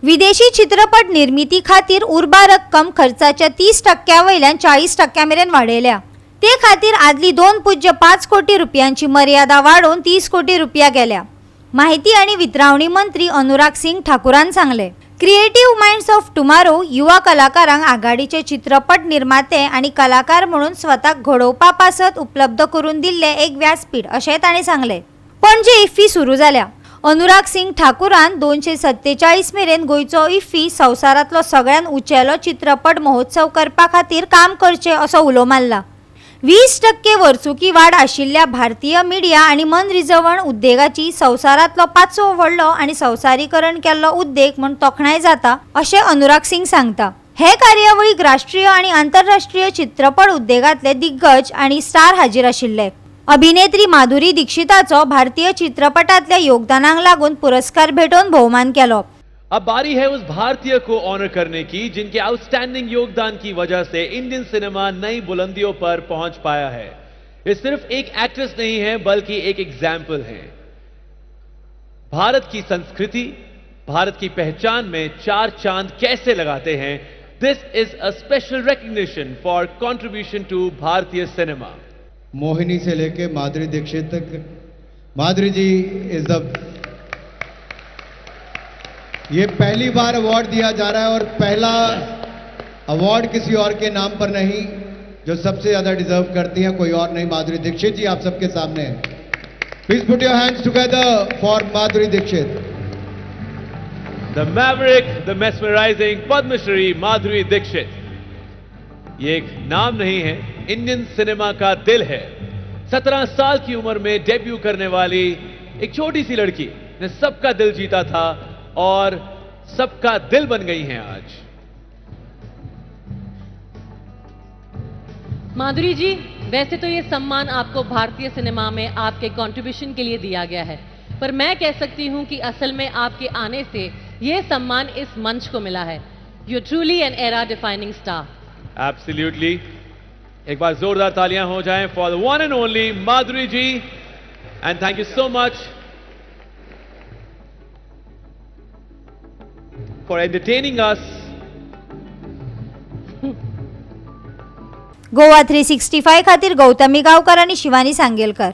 विदेशी चित्रपट निर्मिती खातीर उर्बा रक्कम खर्चाच्या 30% वयल्यान 40% मेरेन वाडयल्या। ते खातीर आदली 2.5 कोटी रुपयांची मर्यादा वाडोवन 30 कोटी रुपया गेल्या। माहिती आणि वितरावणी मंत्री अनुराग सिंग ठाकुरान सांगले। क्रिएटिव्ह माइंड्स ऑफ टुमारो युवा कलाकारांक आघाडीचे चित्रपट निर्माते आणि कलाकार म्हणून स्वताक घडोवपा पासत उपलब्ध करून दिल्ले एक व्यासपीठ अशें तांणी सांगले। पणजे इफ्फी सुरू जाल्या। अनुराग सिंग ठाकुरान 247 मेरेन गोयचो इफ्फी संवसारांतलो सगळ्यात उंचेलो चित्रपट महोत्सव करपा खातीर काम करचे असो उलो मारला। 20% वर्सुकी वाड आशिल्ल्या भारतीय मिडिया आणि मनरिजवण उद्देगाची संवसारांतलो 5वो व्हडलो आणि संवसारीकरण केल्लो उद्देग म्हूण तोखणाय जाता अशें अनुराग सिंग सांगता। हे कार्यावळीक राष्ट्रीय आणि आंतरराष्ट्रीय चित्रपट उद्देगांतले दिग्गज आणि स्टार हाजीर आशिल्ले। अभिनेत्री माधुरी दीक्षिताचो भारतीय चित्रपटांतल्या योगदानाक लागून पुरस्कार भेटोवन भोवमान केलो। अब बारी है उस भारतीय को ऑनर करने की जिनके आउटस्टैंडिंग योगदान की वजह से इंडियन सिनेमा नई बुलंदियों पर पहुंच पाया है। ये सिर्फ एक एक्ट्रेस नहीं है बल्कि एक एग्जाम्पल है। भारत की संस्कृति, भारत की पहचान में 4 चांद कैसे लगाते हैं, this is a special recognition for contribution to भारतीय सिनेमा। मोहिनी से लेके माधुरी दीक्षित तक, माधुरी जी इज द ये पहली बार अवार्ड दिया जा रहा है और पहला अवार्ड किसी और के नाम पर नहीं, जो सबसे ज्यादा डिजर्व करती हैं कोई और नहीं, माधुरी दीक्षित जी आप सबके सामने हैं। Please put your hands together for Madhuri Dixit. The maverick, the mesmerizing Padmashri Madhuri Dixit. ये एक नाम नहीं है, इंडियन सिनेमा का दिल है। 17 साल की उम्र में डेब्यू करने वाली एक छोटी सी लड़की ने सबका दिल जीता था और सबका दिल बन गई हैं आज। माधुरी जी, वैसे तो ये सम्मान आपको भारतीय सिनेमा में आपके कंट्रीब्यूशन के लिए दिया गया है, पर मैं कह सकती हूं कि असल में आपके आने से ये सम्मान इस मंच को मिला है। You truly an era defining star. Absolutely. एक बार जोरदार तालियां हो जाएं for the one and only Madhuri ji, and thank you so much for entertaining us. Goa 365 खातीर गौतमी गावकर आणि शिवानी सांगेलकर।